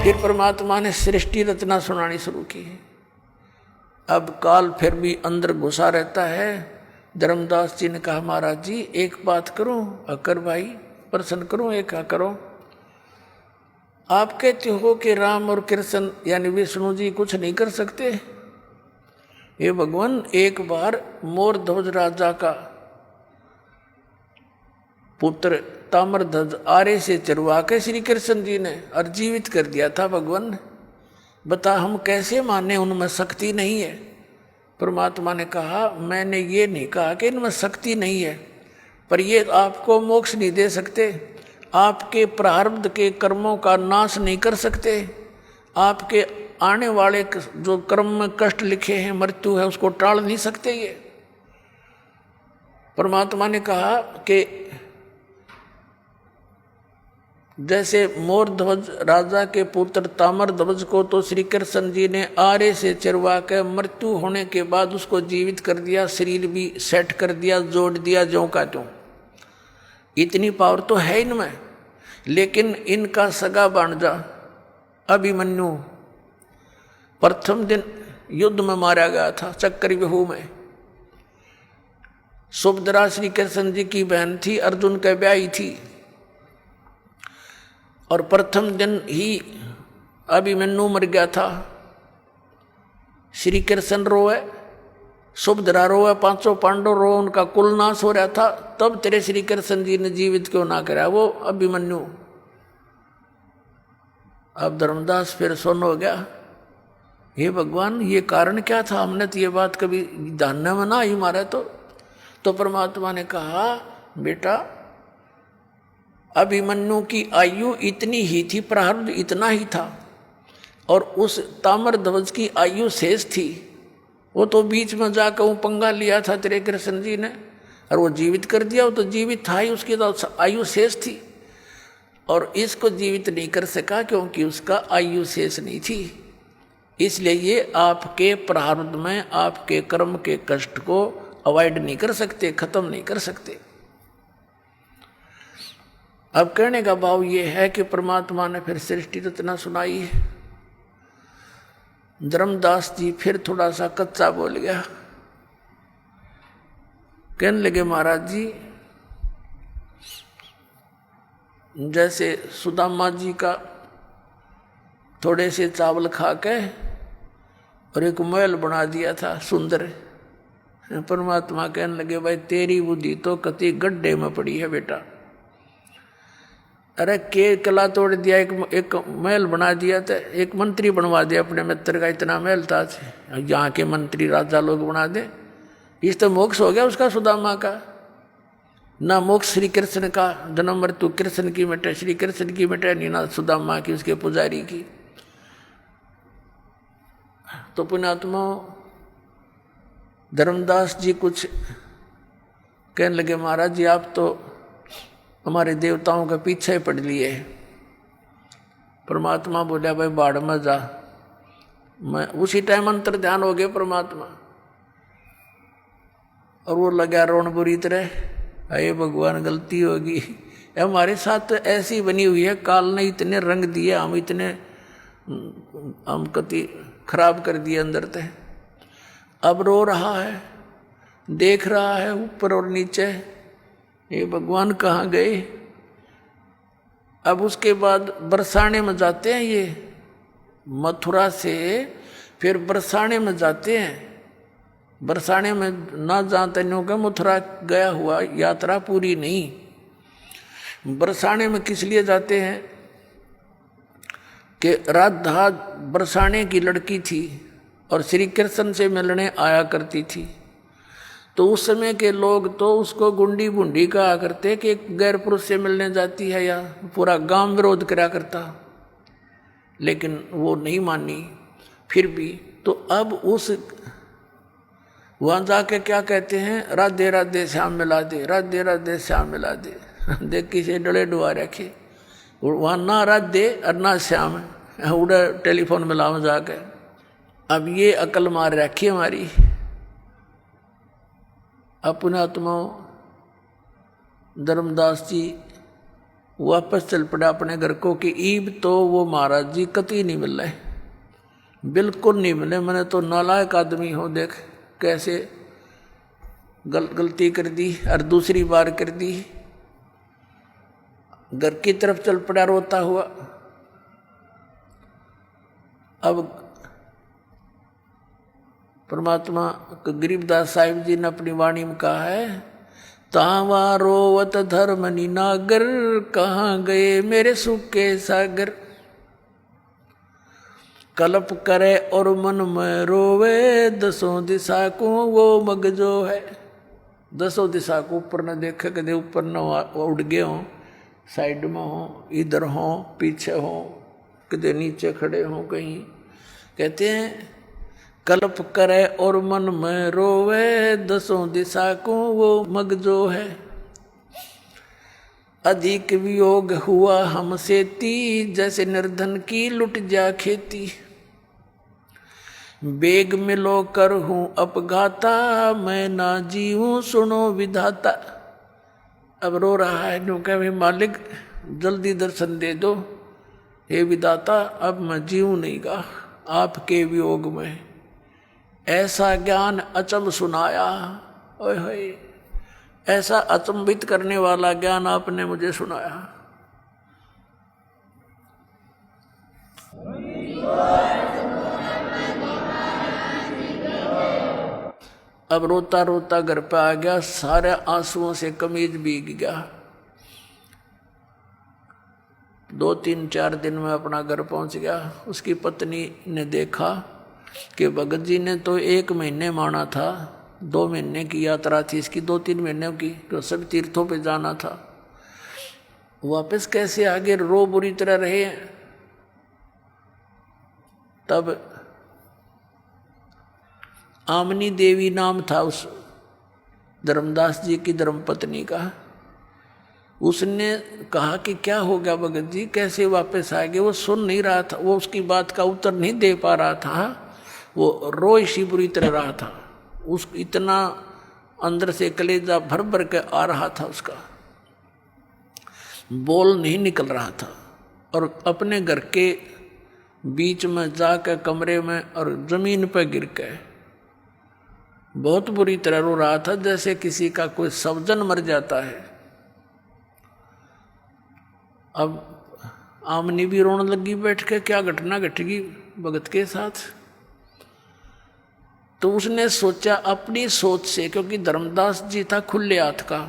फिर परमात्मा ने सृष्टि रचना सुनानी शुरू की। अब काल फिर भी अंदर घुसा रहता है। धर्मदास जी ने कहा, महाराज जी एक बात करूं, अकर भाई प्रश्न करूं, एक करो। आप कहते हो कि राम और कृष्ण यानी विष्णु जी कुछ नहीं कर सकते। ये भगवान, एक बार मोर ध्वज राजा का पुत्र ताम्रध्वज आरे से चरवा के श्री कृष्ण जी ने और जीवित कर दिया था भगवान। बता हम कैसे माने उनमें शक्ति नहीं है। परमात्मा ने कहा, मैंने ये नहीं कहा कि इनमें शक्ति नहीं है, पर ये आपको मोक्ष नहीं दे सकते, आपके प्रारब्ध के कर्मों का नाश नहीं कर सकते, आपके आने वाले जो कर्म में कष्ट लिखे हैं, मृत्यु है, उसको टाल नहीं सकते। ये परमात्मा ने कहा कि जैसे मोर ध्वज राजा के पुत्र ताम्र ध्वज को तो श्री कृष्ण जी ने आरे से चरवा के मृत्यु होने के बाद उसको जीवित कर दिया, शरीर भी सेट कर दिया, जोड़ दिया ज्यों का त्यों। इतनी पावर तो है इनमें। लेकिन इनका सगा भांजा अभिमन्यु प्रथम दिन युद्ध में मारा गया था, चक्रव्यूह में। सुभद्रा श्री कृष्ण जी की बहन थी, अर्जुन के ब्याही थी, और प्रथम दिन ही अभिमन्यु मर गया था। श्री कृष्ण रोए, सुभद्रा रोए, पांचों पांडव रोए, उनका कुल नाश हो रहा था। तब तेरे श्री कृष्ण जी ने जीवित क्यों ना करा वो अभिमन्यु। अब धर्मदास फिर सुन हो गया, हे भगवान ये कारण क्या था, हमने तो ये बात कभी ध्यान में ना ही मारा। तो परमात्मा ने कहा, बेटा अभिमन्यु की आयु इतनी ही थी, प्रारब्ध इतना ही था, और उस ताम्रध्वज की आयु शेष थी। वो तो बीच में जाकर वो पंगा लिया था तेरे कृष्ण जी ने, और वो जीवित कर दिया। वो तो जीवित था ही, उसकी तो आयु शेष थी, और इसको जीवित नहीं कर सका क्योंकि उसका आयु शेष नहीं थी। इसलिए ये आपके प्रारब्ध में आपके कर्म के कष्ट को अवॉइड नहीं कर सकते, खत्म नहीं कर सकते। अब कहने का भाव ये है कि परमात्मा ने फिर सृष्टि रचना सुनाई है। धर्मदास जी फिर थोड़ा सा कच्चा बोल गया, कहने लगे, महाराज जी जैसे सुदामा जी का थोड़े से चावल खा के और एक महल बना दिया था सुंदर। परमात्मा कहने लगे, भाई तेरी बुद्धि तो कति गड्ढे में पड़ी है बेटा। अरे के कला तोड़ दिया, एक महल बना दिया था, एक मंत्री बनवा दिया अपने मित्र का, इतना महल था, यहाँ के मंत्री राजा लोग बना दे। इस तो मोक्ष हो गया उसका, सुदामा का। ना मोक्ष श्री कृष्ण का, जन्म मृत्यु कृष्ण की मिटे, श्री कृष्ण की मिटे नहीं, ना सुदामा की, उसके पुजारी की। तो पुण्यात्मा धर्मदास जी कुछ कहने लगे, महाराज जी आप तो हमारे देवताओं के पीछे पड़ लिए। परमात्मा बोला, भाई बाढ़ में जा। मैं उसी टाइम अंतर ध्यान हो गए परमात्मा, और वो लगा रोन बुरी तरह, अरे भगवान गलती होगी, हमारे साथ तो ऐसी बनी हुई है, काल ने इतने रंग दिए, हम कति खराब कर दिए अंदर से। अब रो रहा है, देख रहा है ऊपर और नीचे, ये भगवान कहाँ गए। अब उसके बाद बरसाने में जाते हैं, ये मथुरा से फिर बरसाने में जाते हैं। बरसाने में ना जाते नहीं होगा, मथुरा गया हुआ यात्रा पूरी नहीं। बरसाने में किस लिए जाते हैं कि राधा बरसाने की लड़की थी और श्री कृष्ण से मिलने आया करती थी। तो उस समय के लोग तो उसको गुंडी बुंडी कहा करते कि गैर पुरुष से मिलने जाती है, या पूरा गांव विरोध करा करता, लेकिन वो नहीं मानी फिर भी। तो अब उस वहाँ जाके क्या कहते हैं, राधे राधे श्याम मिला दे, राधे राधे श्याम मिला दे। देख किसे डले डुआ रखे, वहाँ ना राधे और ना श्याम, उड़ा टेलीफोन मिलाओ जाके। अब ये अकल मार रखी हमारी। अपने आत्माओं धर्मदास जी वापस चल पड़ा अपने घर को कि ईब तो वो महाराज जी कतई नहीं मिल रहे, बिल्कुल नहीं मिले। मैंने तो नालायक आदमी हो, देख कैसे गलती कर दी और दूसरी बार कर दी। घर की तरफ चल पड़ा रोता हुआ। अब परमात्मा गरीबदास साहिब जी ने अपनी वाणी में कहा है, तावा रोवत धर्मनि नागर, कहाँ गए मेरे सुख के सागर। कल्प करे और मन में रोवे, दसों दिशा को वो मग जो है। दसों दिशा को ऊपर न देखे, कदे ऊपर न उड़ गए हों, साइड में हो, इधर हो, पीछे हो, कदे नीचे खड़े हो कहीं। कहते हैं कल्प करे और मन में रोवे, दसों दिशा को वो मग जो है। अधिक वियोग हुआ हमसे ती, जैसे निर्धन की लुट जा खेती। बेग मिलो कर हूँ अपघाता, मैं ना जीऊँ सुनो विधाता। अब रो रहा है, नो कहे मालिक जल्दी दर्शन दे दो, हे विधाता अब मैं जीऊँ नहीं गा आपके वियोग में। ऐसा ज्ञान अचंभ सुनाया, ओए होए, ऐसा अचंभित करने वाला ज्ञान आपने मुझे सुनाया। अब रोता रोता घर पे आ गया, सारे आंसुओं से कमीज भीग गया। 2-3-4 दिन में अपना घर पहुंच गया। उसकी पत्नी ने देखा कि भगत जी ने तो 1 महीने माना था, 2 महीने की यात्रा थी इसकी, 2-3 महीने की, तो सब तीर्थों पे जाना था, वापस कैसे आगे रो बुरी तरह रहे। तब आमनी देवी नाम था उस धर्मदास जी की धर्मपत्नी का। उसने कहा कि क्या हो गया भगत जी, कैसे वापस आ गए। वो सुन नहीं रहा था, वो उसकी बात का उत्तर नहीं दे पा रहा था, वो रोई सी बुरी तरह रहा था। उस इतना अंदर से कलेजा भर भर के आ रहा था, उसका बोल नहीं निकल रहा था। और अपने घर के बीच में जाकर कमरे में और जमीन पर गिर के बहुत बुरी तरह रो रहा था, जैसे किसी का कोई स्वजन मर जाता है। अब आमनी भी रोने लगी बैठ के, क्या घटना घटेगी भगत के साथ। तो उसने सोचा अपनी सोच से, क्योंकि धर्मदास जी था खुले हाथ का,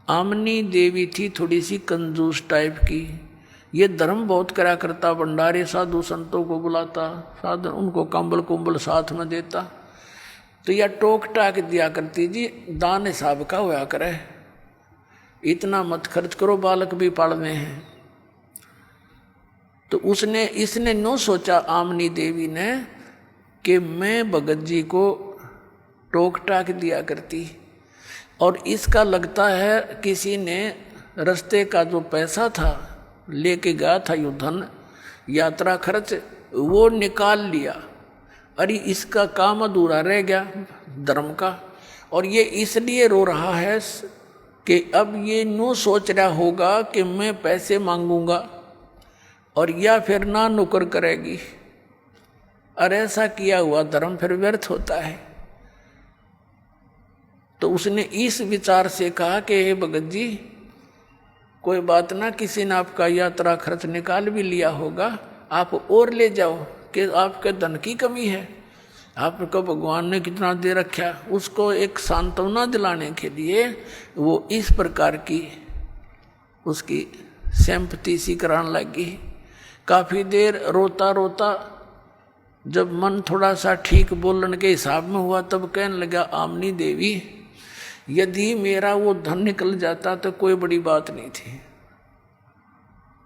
आमनी देवी थी थोड़ी सी कंजूस टाइप की। ये धर्म बहुत करा करता, भंडारे साधु संतों को बुलाता, साधु उनको कंबल कुंबल साथ में देता। तो यह टोक टाक दिया करती, जी दान हिसाब का होया करे, इतना मत खर्च करो, बालक भी पालने हैं। तो इसने नो सोचा आमनी देवी ने कि मैं भगत जी को टोक टाक दिया करती, और इसका लगता है किसी ने रास्ते का जो पैसा था लेके गया था, यो धन यात्रा खर्च, वो निकाल लिया। अरे इसका काम अधूरा रह गया धर्म का। और ये इसलिए रो रहा है कि अब ये नो सोच रहा होगा कि मैं पैसे मांगूंगा और या फिर ना नुकर करेगी। अरे ऐसा किया हुआ धर्म फिर व्यर्थ होता है। तो उसने इस विचार से कहा कि हे भगत जी, कोई बात ना, किसी ने आपका यात्रा खर्च निकाल भी लिया होगा, आप और ले जाओ कि आपके धन की कमी है, आपको भगवान ने कितना दे रखा। उसको एक सांत्वना दिलाने के लिए वो इस प्रकार की उसकी सिंपैथी सी कराने लगी। काफ़ी देर रोता रोता जब मन थोड़ा सा ठीक बोलने के हिसाब में हुआ, तब कहने लगा, आमनी देवी, यदि मेरा वो धन निकल जाता तो कोई बड़ी बात नहीं थी,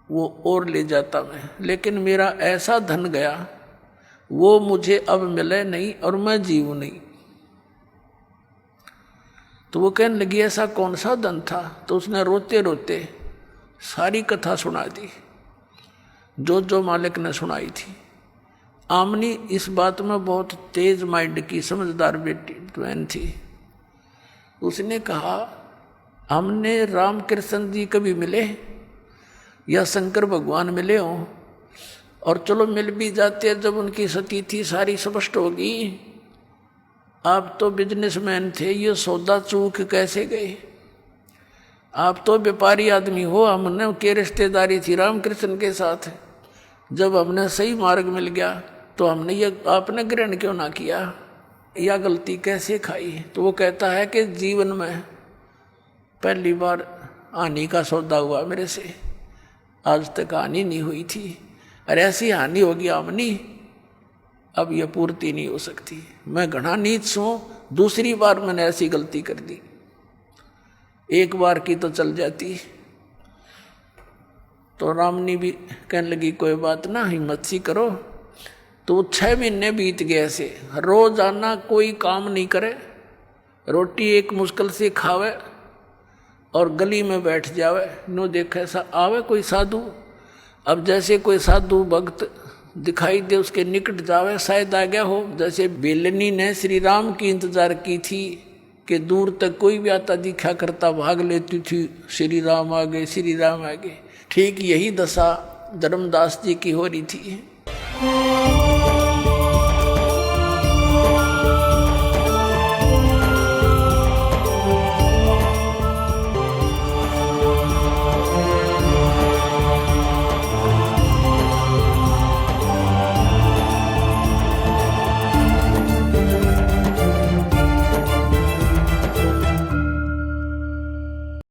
वो और ले जाता मैं, लेकिन मेरा ऐसा धन गया, वो मुझे अब मिले नहीं और मैं जीऊँ नहीं। तो वो कहने लगी, ऐसा कौन सा धन था। तो उसने रोते रोते सारी कथा सुना दी, जो जो मालिक ने सुनाई थी। आमनी इस बात में बहुत तेज माइंड की समझदार बेटी बहन थी। उसने कहा हमने रामकृष्ण जी कभी मिले या शंकर भगवान मिले हों, और चलो मिल भी जाते जब उनकी स्थिति सारी स्पष्ट होगी। आप तो बिजनेसमैन थे, ये सौदा चूक कैसे गए? आप तो व्यापारी आदमी हो, हमने के रिश्तेदारी थी रामकृष्ण के साथ। जब हमने सही मार्ग मिल गया तो हमने ये आपने ग्रहण क्यों ना किया? यह गलती कैसे खाई? तो वो कहता है कि जीवन में पहली बार हानि का सौदा हुआ मेरे से, आज तक हानि नहीं हुई थी, और ऐसी हानि होगी आमनी अब यह पूर्ति नहीं हो सकती। मैं घना नीच हूँ, दूसरी बार मैंने ऐसी गलती कर दी, एक बार की तो चल जाती। तो रामनी भी कहने लगी कोई बात ना, हिम्मत सी करो। तो 6 महीने बीत गए ऐसे, रोज आना, कोई काम नहीं करे, रोटी एक मुश्किल से खावे और गली में बैठ जावे। नो देखे ऐसा आवे कोई साधु, अब जैसे कोई साधु भक्त दिखाई दे उसके निकट जावे, शायद आ गया हो। जैसे बेलनी ने श्री राम की इंतजार की थी कि दूर तक कोई भी आता दिखा करता भाग लेती थी, श्री राम आ गए, श्री राम आ गए। ठीक यही दशा धर्मदास जी की हो रही थी।